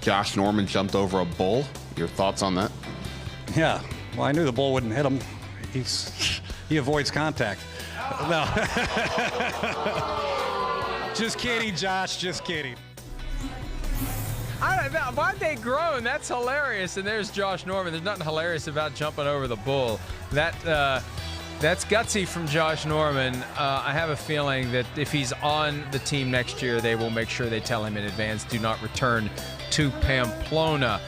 Josh Norman jumped over a bull. Your thoughts on that? Yeah. Well, I knew the bull wouldn't hit him. He avoids contact. No. Just kidding, Josh. Just kidding. I don't know. Why'd they groan? That's hilarious. And there's Josh Norman. There's nothing hilarious about jumping over the bull. That's gutsy from Josh Norman. I have a feeling that if he's on the team next year, they will make sure they tell him in advance, do not return to Pamplona.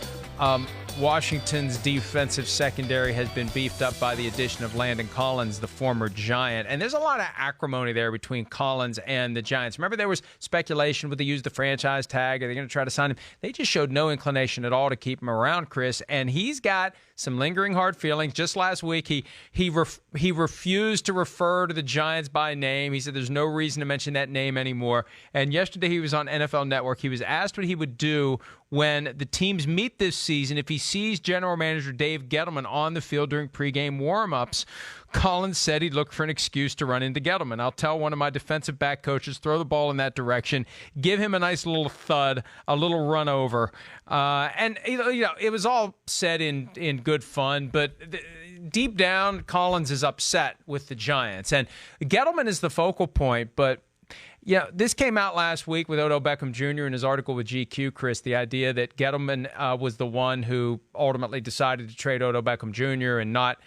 Washington's defensive secondary has been beefed up by the addition of Landon Collins, the former Giant. And there's a lot of acrimony there between Collins and the Giants. Remember, there was speculation, would they use the franchise tag? Are they going to try to sign him? They just showed no inclination at all to keep him around, Chris. And he's got some lingering hard feelings. Just last week, he refused to refer to the Giants by name. He said there's no reason to mention that name anymore. And yesterday he was on NFL Network. He was asked what he would do when the teams meet this season if he sees general manager Dave Gettleman on the field during pregame warmups. Collins said he'd look for an excuse to run into Gettleman. I'll tell one of my defensive back coaches, throw the ball in that direction, give him a nice little thud, a little run over. And it was all said in good fun, but deep down, Collins is upset with the Giants. And Gettleman is the focal point, but yeah, this came out last week with Odell Beckham Jr. in his article with GQ, Chris, the idea that Gettleman was the one who ultimately decided to trade Odell Beckham Jr. and not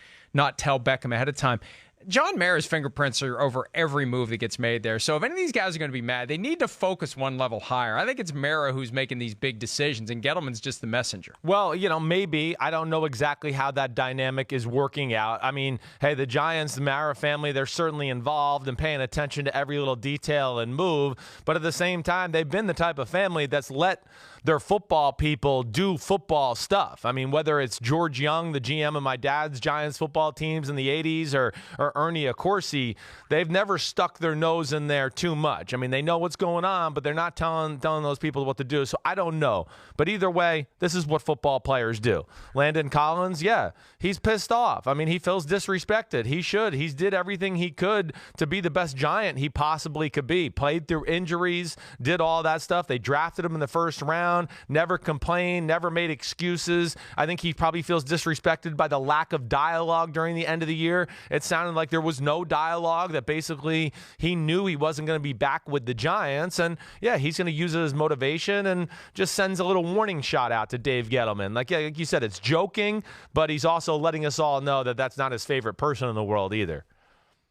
tell Beckham ahead of time. John Mara's fingerprints are over every move that gets made there. So if any of these guys are going to be mad, they need to focus one level higher. I think it's Mara who's making these big decisions, and Gettleman's just the messenger. Well, maybe. I don't know exactly how that dynamic is working out. I mean, hey, the Giants, the Mara family, they're certainly involved and paying attention to every little detail and move. But at the same time, they've been the type of family that's let their football people do football stuff. I mean, whether it's George Young, the GM of my dad's Giants football teams in the 80s, or Ernie Accorsi, they've never stuck their nose in there too much. I mean, they know what's going on, but they're not telling those people what to do. So I don't know. But either way, this is what football players do. Landon Collins, yeah, he's pissed off. I mean, he feels disrespected. He should. He's did everything he could to be the best Giant he possibly could be. Played through injuries, did all that stuff. They drafted him in the first round. Never complained, never made excuses. I think he probably feels disrespected by the lack of dialogue during the end of the year. It sounded like there was no dialogue, that basically he knew he wasn't going to be back with the Giants. And, yeah, he's going to use it as motivation and just sends a little warning shot out to Dave Gettleman. Like you said, it's joking, but he's also letting us all know that that's not his favorite person in the world either.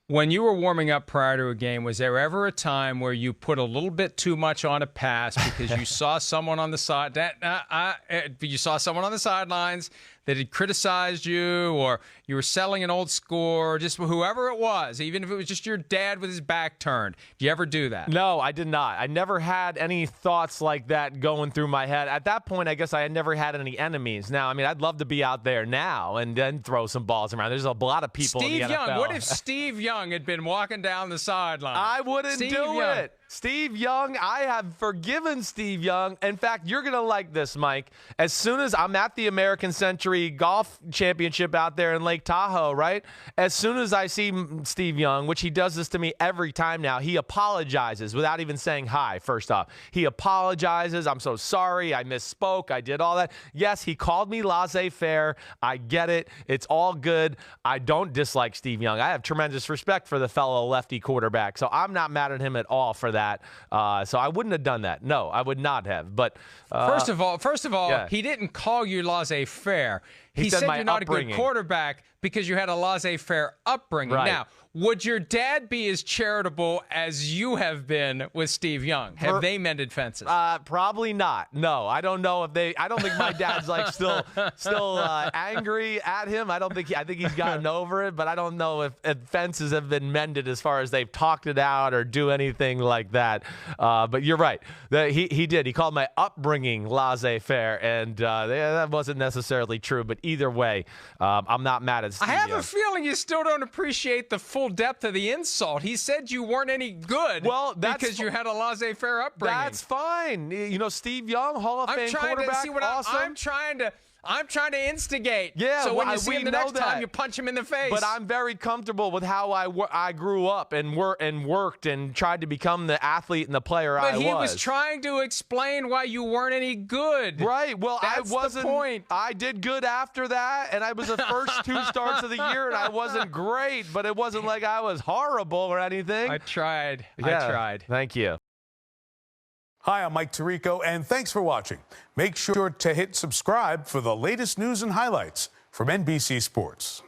When you were warming up prior to a game, was there ever a time where you put a little bit too much on a pass because you saw someone on the side you saw someone on the sidelines that had criticized you, or you were selling an old score, just whoever it was, even if it was just your dad with his back turned? Did you ever do that? No, I did not. I never had any thoughts like that going through my head. At that point, I guess I had never had any enemies. Now, I mean, I'd love to be out there now and then throw some balls around. There's a lot of people in the NFL. Steve Young. What if Steve Young had been walking down the sideline? I wouldn't do it. Steve Young, I have forgiven Steve Young. In fact, you're going to like this, Mike. As soon as I'm at the American Century Golf Championship out there in Lake Tahoe, right? As soon as I see Steve Young, which he does this to me every time now, he apologizes without even saying hi, first off. He apologizes. I'm so sorry. I misspoke. I did all that. Yes, he called me laissez-faire. I get it. It's all good. I don't dislike Steve Young. I have tremendous respect for the fellow lefty quarterback, so I'm not mad at him at all for that. So I wouldn't have done that. No, I would not have. But first of all, yeah. He didn't call you laissez-faire. He said you're not upbringing. a good quarterback because you had a laissez-faire upbringing. Right. Now, would your dad be as charitable as you have been with Steve Young? Have they mended fences? Probably not. No, I don't know if they. I don't think my dad's like still angry at him. I think he's gotten over it, but I don't know if fences have been mended as far as they've talked it out or do anything like that. But you're right. He did. He called my upbringing laissez-faire, and that wasn't necessarily true. But either way, I'm not mad at Steve I have Young. a feeling you still don't appreciate the full depth of the insult. He said you weren't any good because you had a laissez-faire upbringing. That's fine. Steve Young, Hall of Fame quarterback, awesome. I'm trying to instigate. Yeah, so when well, you see we him the know next time, that. you punch him in the face. But I'm very comfortable with how I grew up and worked and tried to become the athlete and the player I was. But he was trying to explain why you weren't any good. Right. Well, That's I wasn't. the point. I did good after that, and I was the first 2 starts of the year, and I wasn't great, but it wasn't like I was horrible or anything. I tried. Yeah, I tried. Thank you. Hi, I'm Mike Tirico, and thanks for watching. Make sure to hit subscribe for the latest news and highlights from NBC Sports.